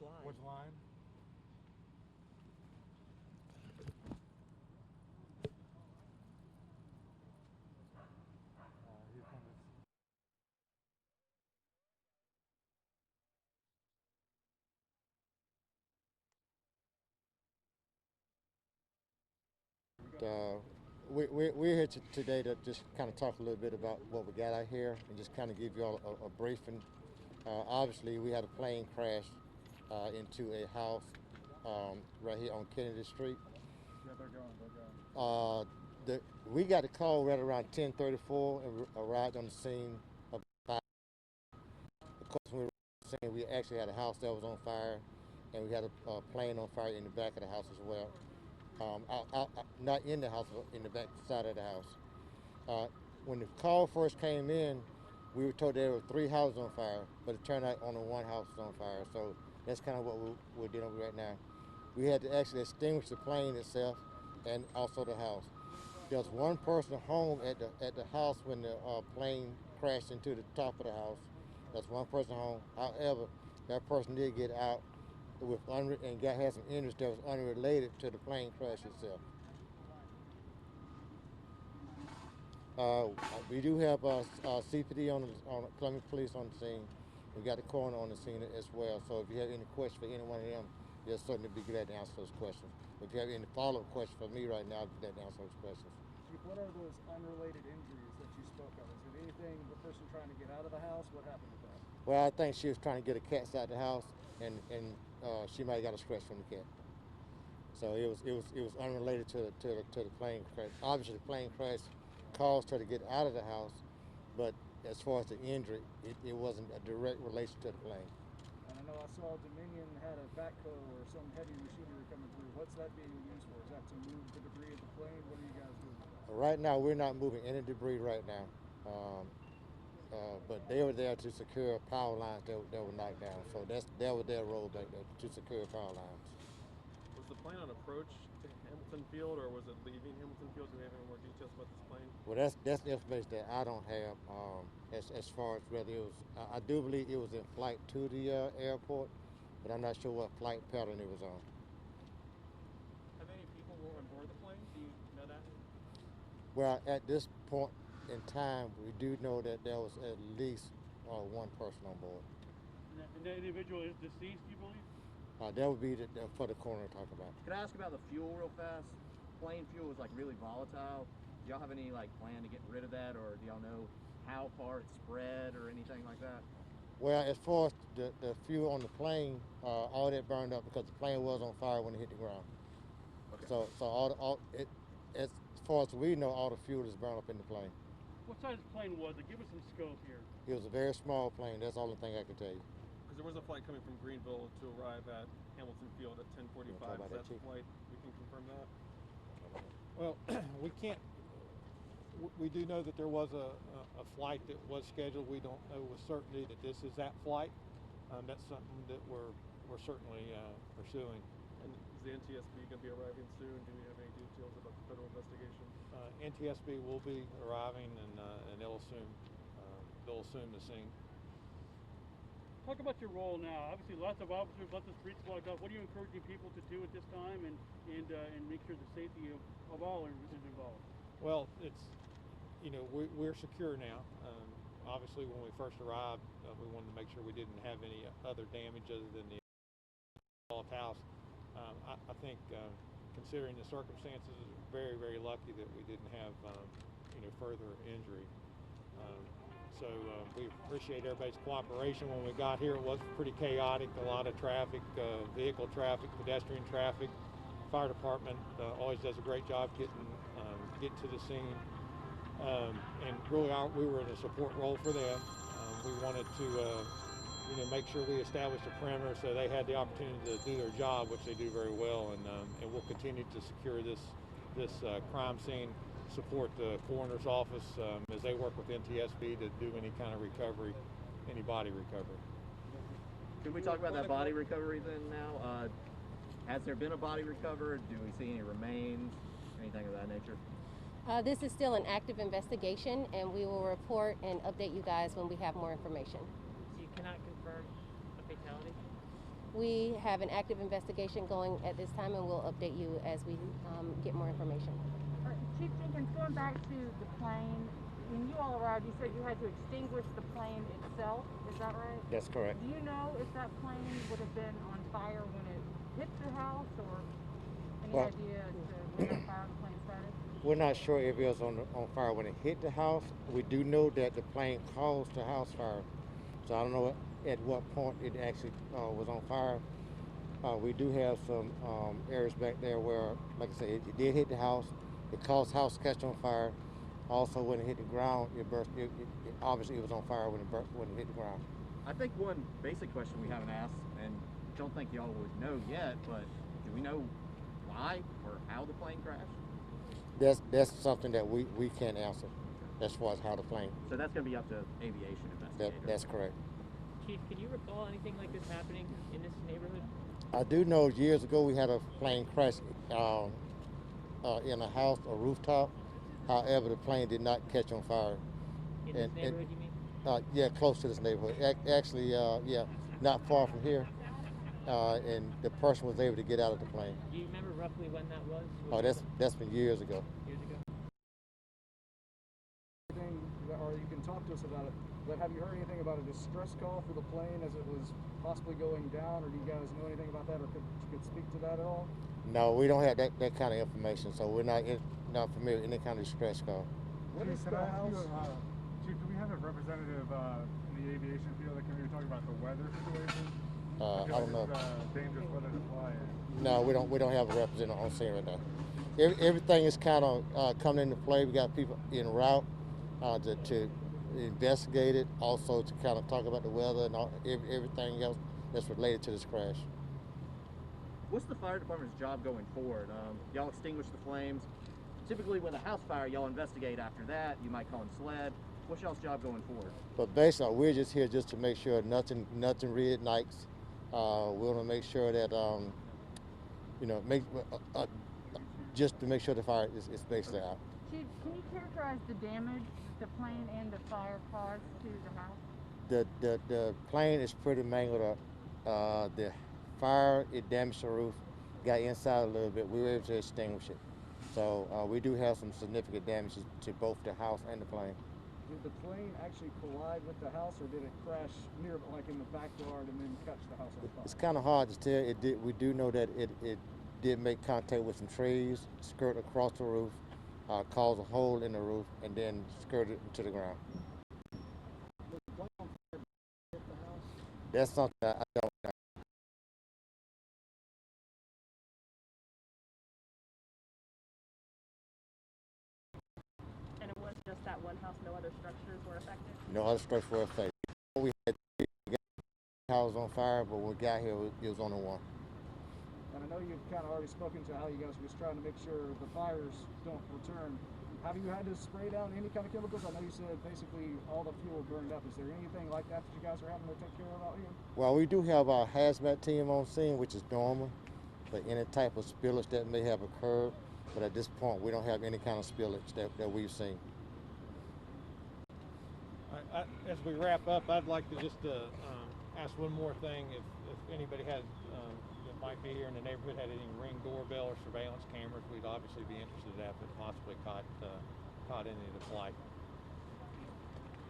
line? Which line? Here comes. We're here today to just kind of talk a little bit about what we got out here and just kind of give you all a briefing. Obviously, we had a plane crash into a house right here on Kennedy Street. Yeah, they're going. We got a call right around 10:34 and arrived on the scene about 5. Of course, when we were on the scene, we actually had a house that was on fire, and we had a plane on fire in the back of the house as well. Not in the house, but in the back side of the house. When the call first came in, we were told there were 3 houses on fire, but it turned out only 1 house was on fire. So that's kind of what we're dealing with right now. We had to actually extinguish the plane itself and also the house. There was 1 person home at the house when the plane crashed into the top of the house. That's 1 person home. However, that person did get out and had some injuries that was unrelated to the plane crash itself. We do have CPD on Columbia Police on the scene. We got the coroner on the scene as well. So if you have any questions for any one of them, they'll certainly be glad to answer those questions. If you have any follow-up questions for me right now, I'll be glad to answer those questions. Chief, what are those unrelated injuries that you spoke of? Is it anything, the person trying to get out of the house? What happened with that? Well, I think she was trying to get a cat out of the house, and she might have got a scratch from the cat. So it was unrelated to the plane crash. Obviously, the plane crash caused her to get out of the house, but as far as the injury, it wasn't a direct relation to the plane. And I know I saw Dominion had a backhoe or some heavy machinery coming through. What's that being used for? Is that to move the debris of the plane? What are you guys doing? Right now, we're not moving any debris right now. But they were there to secure power lines that were knocked down. So that was their role back there, to secure power lines. Was the plane on approach to Hamilton Field, or was it leaving Hamilton Field? Do we have any more details about this plane? Well, that's the information that I don't have as far as whether it was. I do believe it was in flight to the airport, but I'm not sure what flight pattern it was on. How many people were on board the plane? Do you know that? Well, at this point in time, we do know that there was at least 1 person on board. And that individual is deceased, you believe? That would be for the coroner to talk about. Can I ask about the fuel real fast? Plane fuel was like really volatile. Do y'all have any plan to get rid of that, or do y'all know how far it spread or anything like that? Well, as far as the fuel on the plane, all that burned up because the plane was on fire when it hit the ground. Okay. So as far as we know, all the fuel is burned up in the plane. What size plane was it? Give us some scope here. It was a very small plane. That's the only thing I can tell you. Because there was a flight coming from Greenville to arrive at Hamilton Field at 10:45. Is that the flight? We can confirm that? Well, we can't. We do know that there was a flight that was scheduled. We don't know with certainty that this is that flight. That's something that we're certainly pursuing. And is the NTSB going to be arriving soon? Do we have any details about the federal investigation? NTSB will be arriving, and they'll assume the scene. Talk about your role now. Obviously, lots of officers, lots of streets blocked off. What are you encouraging people to do at this time, and make sure the safety of all is involved? Well, it's we're secure now. Obviously, when we first arrived, we wanted to make sure we didn't have any other damage other than the house. I think, considering the circumstances, very, very lucky that we didn't have further injury. So we appreciate everybody's cooperation. When we got here, it was pretty chaotic, a lot of traffic, vehicle traffic, pedestrian traffic. Fire department always does a great job getting to the scene. And really, we were in a support role for them. We wanted to make sure we established a perimeter so they had the opportunity to do their job, which they do very well, and we'll continue to secure this crime scene, support the coroner's office as they work with NTSB to do any kind of recovery, any body recovery. Can we talk about that body recovery then now? Has there been a body recovered? Do we see any remains, anything of that nature? This is still an active investigation, and we will report and update you guys when we have more information. So you cannot confirm a fatality? We have an active investigation going at this time, and we'll update you as we get more information. Chief Jenkins, going back to the plane, when you all arrived, you said you had to extinguish the plane itself. Is that right? That's correct. Do you know if that plane would have been on fire when it hit the house, or any idea as to when that fire the plane started? We're not sure if it was on fire when it hit the house. We do know that the plane caused the house fire. So I don't know at what point it actually was on fire. We do have some areas back there where, like I said, it did hit the house. It caused the house to catch on fire. Also, when it hit the ground, it burst. Obviously, it was on fire when it hit the ground. I think one basic question we haven't asked, and don't think y'all would know yet, but do we know why or how the plane crashed? That's something that we can't answer as far as how the plane. So that's going to be up to aviation investigators. That's correct. Chief, can you recall anything like this happening in this neighborhood? I do know years ago we had a plane crash in a house, a rooftop. However, the plane did not catch on fire. In this neighborhood, you mean? Yeah, close to this neighborhood. Actually, yeah, not far from here. And the person was able to get out of the plane. Do you remember roughly when that was? Oh, that's been years ago. Years ago? Or you can talk to us about it, but have you heard anything about a distress call for the plane as it was possibly going down, or do you guys know anything about that, or could speak to that at all? No, we don't have that kind of information, so we're not familiar with any kind of distress call. What is the house? Chief, do we have a representative in the aviation field that can maybe talk about the weather situation? I don't know. Dangerous weather to fly in. No, we don't have a representative on scene right now. Everything is kind of coming into play. We got people en route to investigate it, also to kind of talk about the weather and everything else that's related to this crash. What's the fire department's job going forward? Y'all extinguish the flames. Typically with a house fire, y'all investigate after that. You might call in SLED. What's y'all's job going forward? But basically, we're just here just to make sure nothing reignites. We want to make sure that, just to make sure the fire is basically out. Chief, can you characterize the damage the plane and the fire caused to the house? The plane is pretty mangled up. The fire, it damaged the roof, got inside a little bit. We were able to extinguish it. So we do have some significant damages to both the house and the plane. Did the plane actually collide with the house, or did it crash near, like in the backyard, and then catch the house on fire? It's kind of hard to tell. We do know that it did make contact with some trees, skirt across the roof, cause a hole in the roof, and then skirted into the ground. Was the plane on fire hit the house? That's something I don't know. And it was just that one house, no other structures were affected? No other structures were affected. We had houses on fire, but when we got here, it was only one. And I know you've kind of already spoken to how you guys were just trying to make sure the fires don't return. Have you had to spray down any kind of chemicals? I know you said basically all the fuel burned up. Is there anything like that that you guys are having to take care of out here? Well, we do have our hazmat team on scene, which is normal, but any type of spillage that may have occurred. But at this point, we don't have any kind of spillage that we've seen. As we wrap up, I'd like to just ask one more thing. If anybody had that might be here in the neighborhood had any Ring doorbell or surveillance cameras, we'd obviously be interested in that, but possibly caught any of the flight.